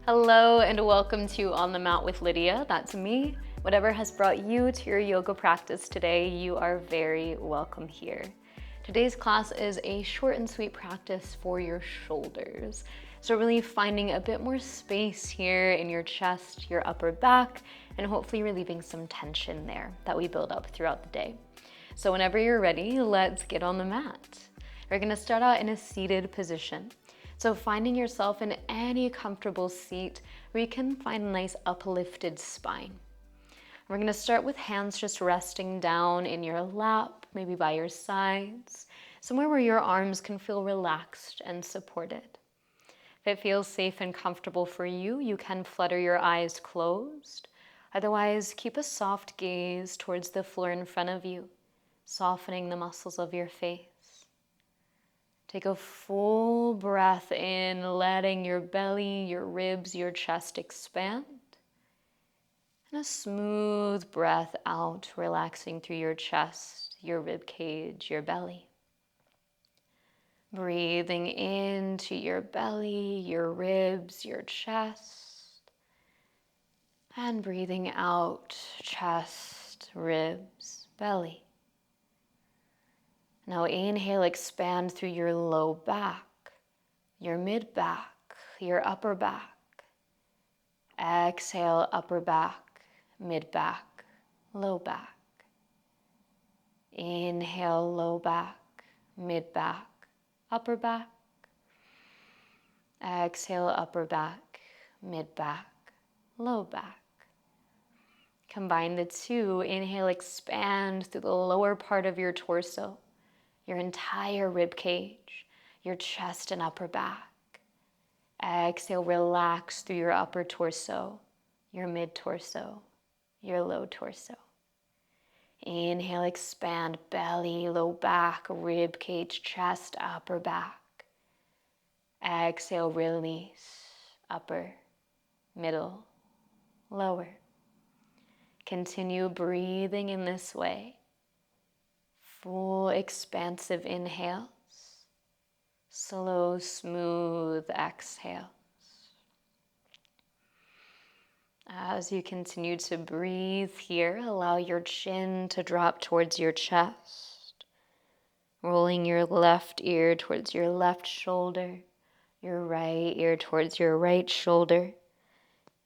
Hello and welcome to On the Mat with Lydia. That's me. Whatever has brought you to your yoga practice today, you are very welcome here. Today's class is a short and sweet practice for your shoulders. So really finding a bit more space here in your chest, your upper back, and hopefully relieving some tension there that we build up throughout the day. So whenever you're ready, let's get on the mat. We're gonna start out in a seated position. So finding yourself in any comfortable seat where you can find a nice uplifted spine. We're gonna start with hands just resting down in your lap, maybe by your sides, somewhere where your arms can feel relaxed and supported. If it feels safe and comfortable for you, you can flutter your eyes closed. Otherwise, keep a soft gaze towards the floor in front of you, softening the muscles of your face. Take a full breath in, letting your belly, your ribs, your chest expand. And a smooth breath out, relaxing through your chest, your rib cage, your belly. Breathing into your belly, your ribs, your chest. And breathing out, chest, ribs, belly. Now inhale, expand through your low back, your mid back, your upper back. Exhale, upper back, mid back, low back. Inhale, low back, mid back, upper back. Exhale, upper back, mid back, low back. Combine the two. Inhale, expand through the lower part of your torso, your entire rib cage, your chest and upper back. Exhale, relax through your upper torso, your mid torso, your low torso. Inhale, expand belly, low back, rib cage, chest, upper back. Exhale, release, upper, middle, lower. Continue breathing in this way. Full expansive inhales, slow, smooth exhales. As you continue to breathe here, allow your chin to drop towards your chest, rolling your left ear towards your left shoulder, your right ear towards your right shoulder.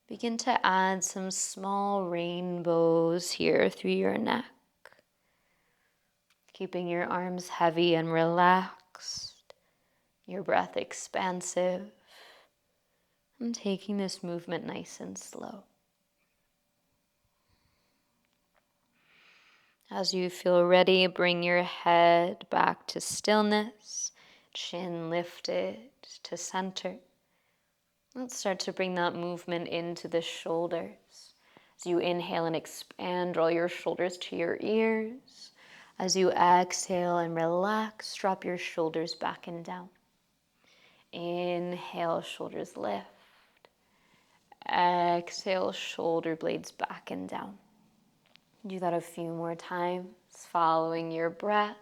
Begin to add some small rainbows here through your neck. Keeping your arms heavy and relaxed, your breath expansive, and taking this movement nice and slow. As you feel ready, bring your head back to stillness, chin lifted to center. Let's start to bring that movement into the shoulders. As you inhale and expand, draw your shoulders to your ears. As you exhale and relax, drop your shoulders back and down. Inhale, shoulders lift. Exhale, shoulder blades back and down. Do that a few more times, following your breath,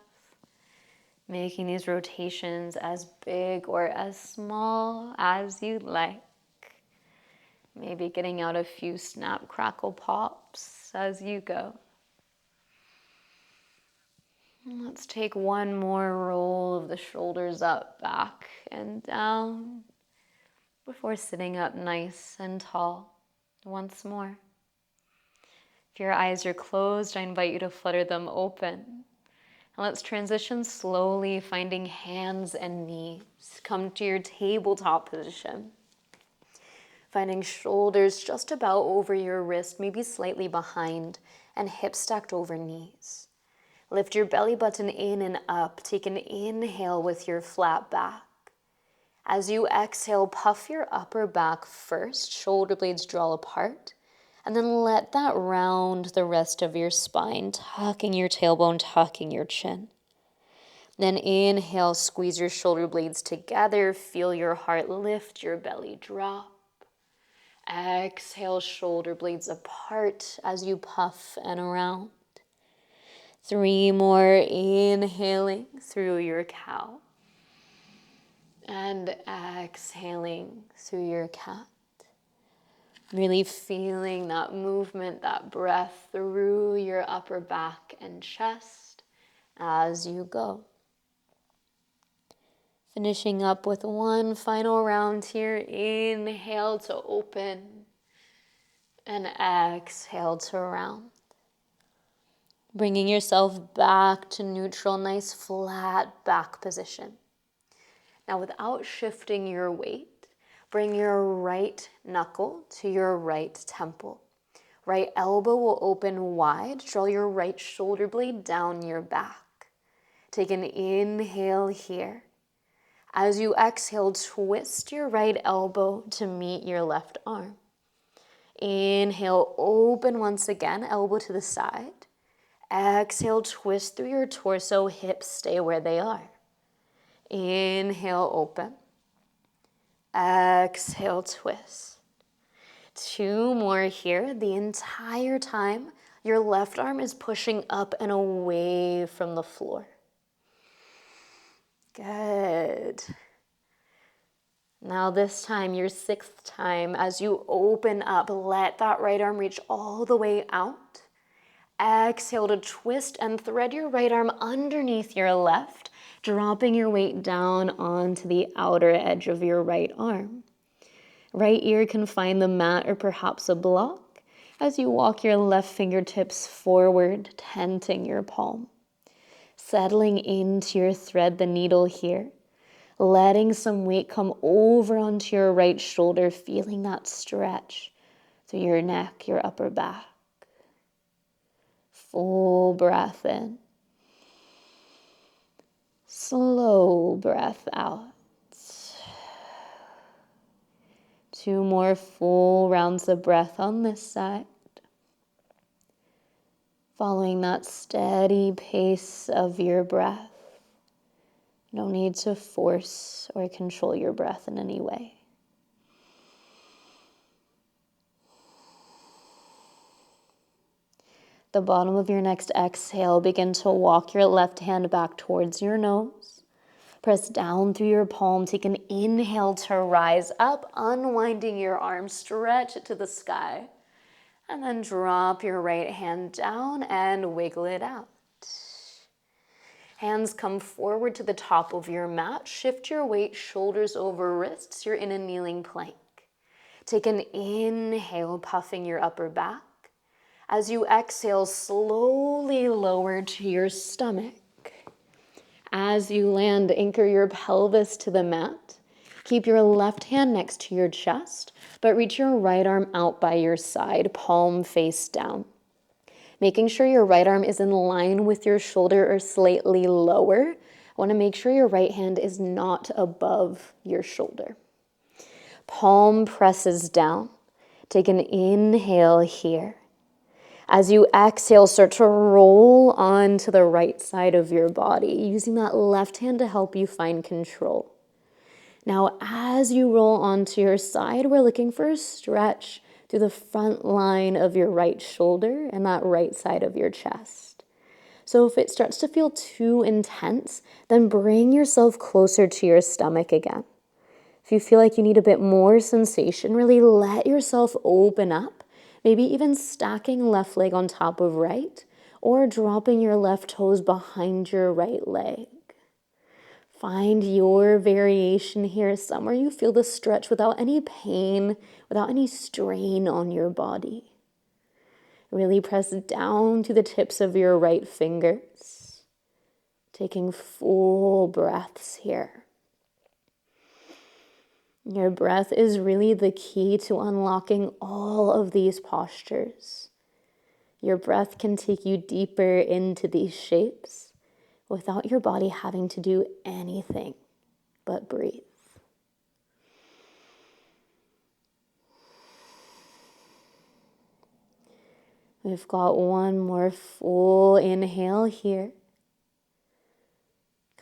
making these rotations as big or as small as you'd like. Maybe getting out a few snap, crackle, pops as you go. Let's take one more roll of the shoulders up, back, and down before sitting up nice and tall once more. If your eyes are closed, I invite you to flutter them open. And let's transition slowly, finding hands and knees. Come to your tabletop position. Finding shoulders just about over your wrist, maybe slightly behind, and hips stacked over knees. Lift your belly button in and up. Take an inhale with your flat back. As you exhale, puff your upper back first, shoulder blades draw apart, and then let that round the rest of your spine, tucking your tailbone, tucking your chin. Then inhale, squeeze your shoulder blades together, feel your heart lift, your belly drop. Exhale, shoulder blades apart as you puff and around. 3 more, inhaling through your cow. And exhaling through your cat. Really feeling that movement, that breath through your upper back and chest as you go. Finishing up with one final round here. Inhale to open and exhale to round. Bringing yourself back to neutral, nice flat back position. Now without shifting your weight, bring your right knuckle to your right temple. Right elbow will open wide. Draw your right shoulder blade down your back. Take an inhale here. As you exhale, twist your right elbow to meet your left arm. Inhale, open once again, elbow to the side. Exhale, twist through your torso, hips stay where they are. Inhale, open. Exhale, twist. 2 more here. The entire time, your left arm is pushing up and away from the floor. Good. Now this time, your 6th time, as you open up, let that right arm reach all the way out. Exhale to twist and thread your right arm underneath your left, dropping your weight down onto the outer edge of your right arm. Right ear can find the mat or perhaps a block as you walk your left fingertips forward, tenting your palm. Settling into your thread the needle here. Letting some weight come over onto your right shoulder, feeling that stretch through your neck, your upper back. Full breath in. Slow breath out. 2 more full rounds of breath on this side. Following that steady pace of your breath. No need to force or control your breath in any way. The bottom of your next exhale, begin to walk your left hand back towards your nose. Press down through your palm. Take an inhale to rise up, unwinding your arms, stretch it to the sky. And then drop your right hand down and wiggle it out. Hands come forward to the top of your mat. Shift your weight, shoulders over wrists. You're in a kneeling plank. Take an inhale, puffing your upper back. As you exhale, slowly lower to your stomach. As you land, anchor your pelvis to the mat. Keep your left hand next to your chest, but reach your right arm out by your side, palm face down. Making sure your right arm is in line with your shoulder or slightly lower. I want to make sure your right hand is not above your shoulder. Palm presses down. Take an inhale here. As you exhale, start to roll onto the right side of your body, using that left hand to help you find control. Now, as you roll onto your side, we're looking for a stretch through the front line of your right shoulder and that right side of your chest. So if it starts to feel too intense, then bring yourself closer to your stomach again. If you feel like you need a bit more sensation, really let yourself open up, maybe even stacking left leg on top of right, or dropping your left toes behind your right leg. Find your variation here, somewhere you feel the stretch without any pain, without any strain on your body. Really press down to the tips of your right fingers, taking full breaths here. Your breath is really the key to unlocking all of these postures. Your breath can take you deeper into these shapes without your body having to do anything but breathe. We've got one more full inhale here.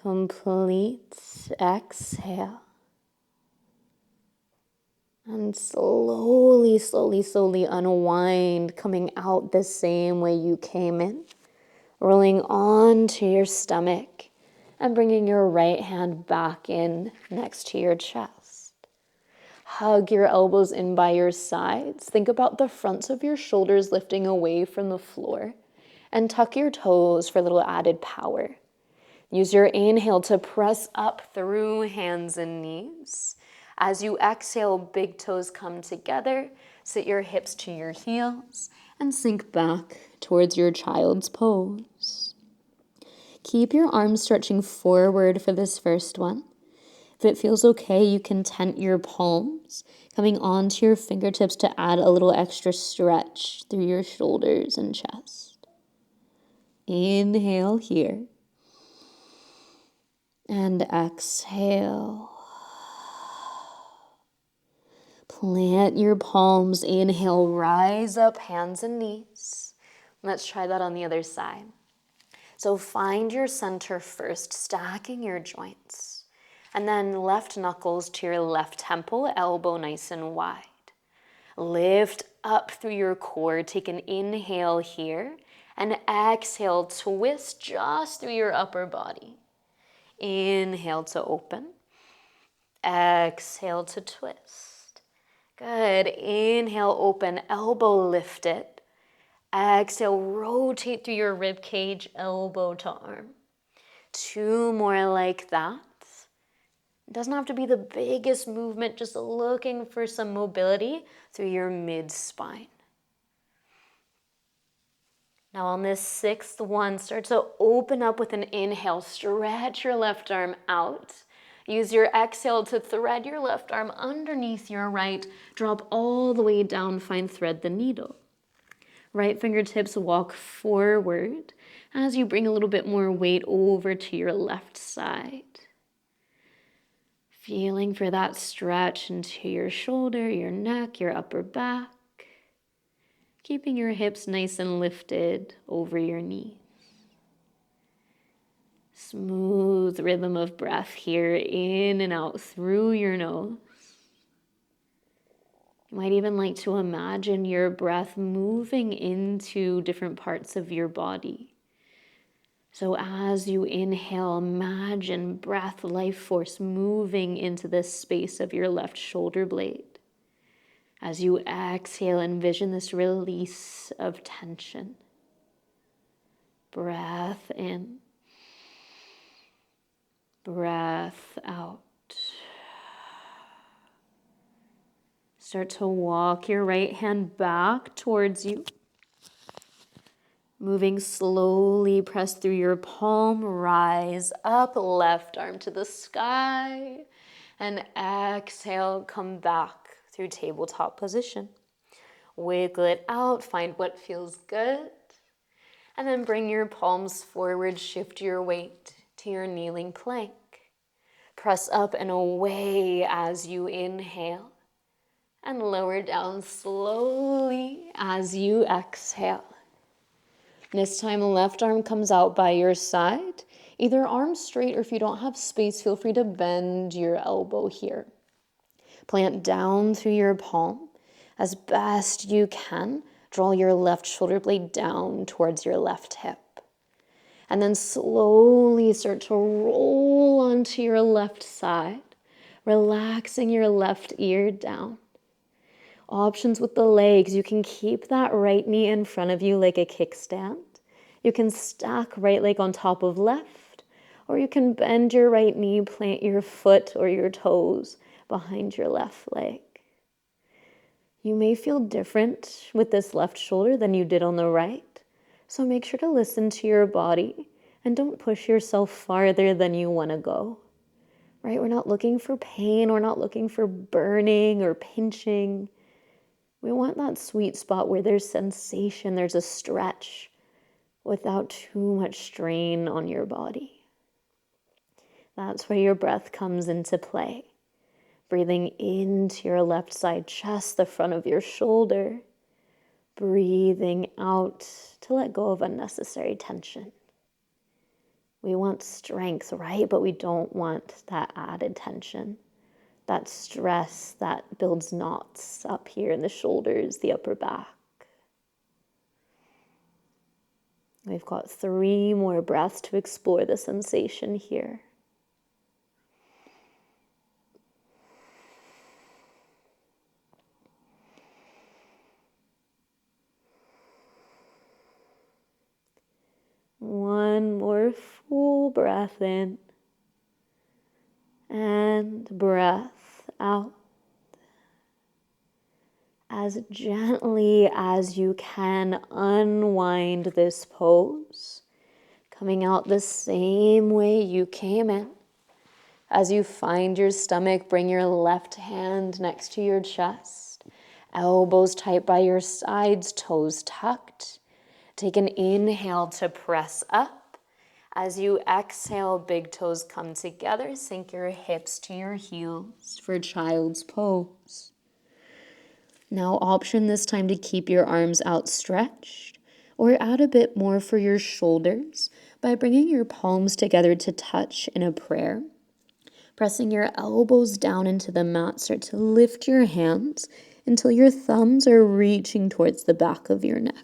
Complete exhale. And slowly, slowly, slowly unwind, coming out the same way you came in. Rolling onto your stomach and bringing your right hand back in next to your chest. Hug your elbows in by your sides. Think about the fronts of your shoulders lifting away from the floor. And tuck your toes for a little added power. Use your inhale to press up through hands and knees. As you exhale, big toes come together. Sit your hips to your heels and sink back towards your child's pose. Keep your arms stretching forward for this first one. If it feels okay, you can tent your palms, coming onto your fingertips to add a little extra stretch through your shoulders and chest. Inhale here. And exhale. Plant your palms. Inhale, rise up, hands and knees. Let's try that on the other side. So find your center first, stacking your joints. And then left knuckles to your left temple, elbow nice and wide. Lift up through your core. Take an inhale here. And exhale, twist just through your upper body. Inhale to open. Exhale to twist. Good. Inhale, open, elbow lifted. Exhale, rotate through your rib cage, elbow to arm. 2 more like that. It doesn't have to be the biggest movement, just looking for some mobility through your mid-spine. Now on this 6th one, start to open up with an inhale. Stretch your left arm out. Use your exhale to thread your left arm underneath your right. Drop all the way down, find thread the needle. Right fingertips walk forward as you bring a little bit more weight over to your left side. Feeling for that stretch into your shoulder, your neck, your upper back. Keeping your hips nice and lifted over your knees. Smooth rhythm of breath here, in and out through your nose. You might even like to imagine your breath moving into different parts of your body. So as you inhale, imagine breath, life force moving into this space of your left shoulder blade. As you exhale, envision this release of tension. Breath in, breath out. Start to walk your right hand back towards you. Moving slowly, press through your palm, rise up, left arm to the sky, and exhale, come back through tabletop position. Wiggle it out, find what feels good, and then bring your palms forward, shift your weight to your kneeling plank. Press up and away as you inhale, and lower down slowly as you exhale. This time, left arm comes out by your side. Either arm straight, or if you don't have space, feel free to bend your elbow here. Plant down through your palm. As best you can, draw your left shoulder blade down towards your left hip. And then slowly start to roll onto your left side, relaxing your left ear down. Options with the legs, you can keep that right knee in front of you like a kickstand. You can stack right leg on top of left, or you can bend your right knee, plant your foot or your toes behind your left leg. You may feel different with this left shoulder than you did on the right, so make sure to listen to your body and don't push yourself farther than you want to go. Right? We're not looking for pain, we're not looking for burning or pinching. We want that sweet spot where there's sensation, there's a stretch without too much strain on your body. That's where your breath comes into play. Breathing into your left side chest, the front of your shoulder. Breathing out to let go of unnecessary tension. We want strength, right? But we don't want that added tension. That stress that builds knots up here in the shoulders, the upper back. We've got 3 more breaths to explore the sensation here. one more full breath in and breath out. As gently as you can, unwind this pose, coming out the same way you came in. As you find your stomach, bring your left hand next to your chest, elbows tight by your sides, toes tucked. Take an inhale to press up. As you exhale, big toes come together. Sink your hips to your heels for child's pose. Now option this time to keep your arms outstretched or add a bit more for your shoulders by bringing your palms together to touch in a prayer. Pressing your elbows down into the mat, start to lift your hands until your thumbs are reaching towards the back of your neck.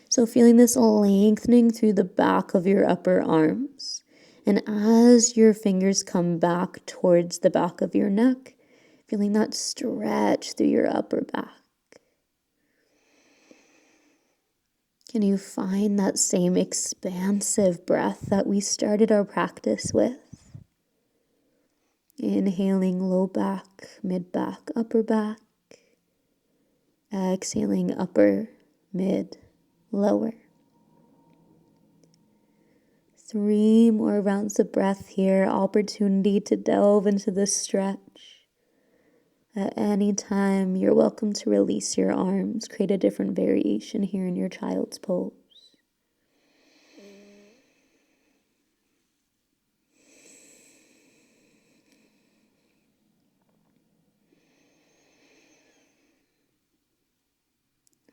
So feeling this lengthening through the back of your upper arms. And as your fingers come back towards the back of your neck, feeling that stretch through your upper back. Can you find that same expansive breath that we started our practice with? Inhaling low back, mid back, upper back. Exhaling upper, mid, lower. 3 more rounds of breath here. Opportunity to delve into the stretch. At any time, you're welcome to release your arms. Create a different variation here in your child's pose.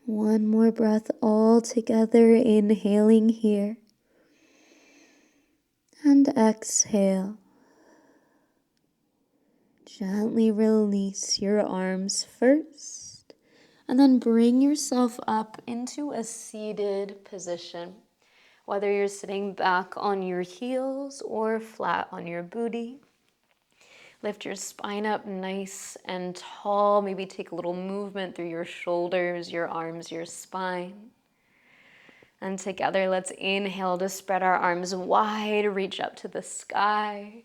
One more breath all together, inhaling here. And exhale. Gently release your arms first. And then bring yourself up into a seated position. Whether you're sitting back on your heels or flat on your booty. Lift your spine up nice and tall. Maybe take a little movement through your shoulders, your arms, your spine. And together, let's inhale to spread our arms wide, reach up to the sky.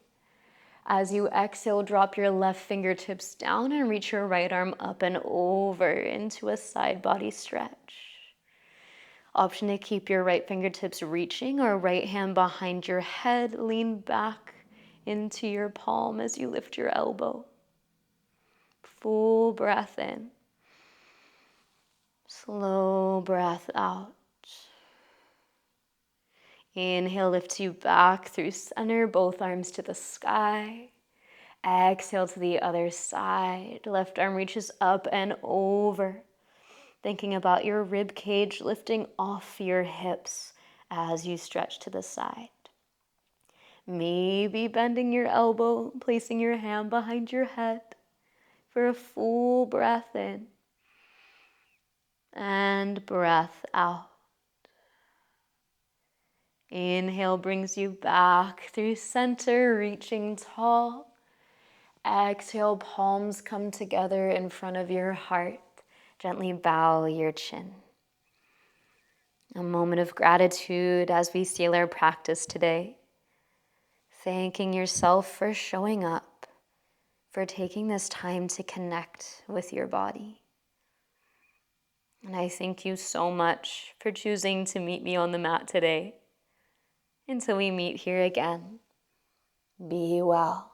As you exhale, drop your left fingertips down and reach your right arm up and over into a side body stretch. Option to keep your right fingertips reaching or right hand behind your head. Lean back into your palm as you lift your elbow. Full breath in. Slow breath out. Inhale, lift you back through center, both arms to the sky. Exhale to the other side. Left arm reaches up and over. Thinking about your rib cage lifting off your hips as you stretch to the side. Maybe bending your elbow, placing your hand behind your head for a full breath in. And breath out. Inhale brings you back through center, reaching tall. Exhale, palms come together in front of your heart. Gently bow your chin. A moment of gratitude as we seal our practice today. Thanking yourself for showing up, for taking this time to connect with your body. And I thank you so much for choosing to meet me on the mat today. Until we meet here again, be well.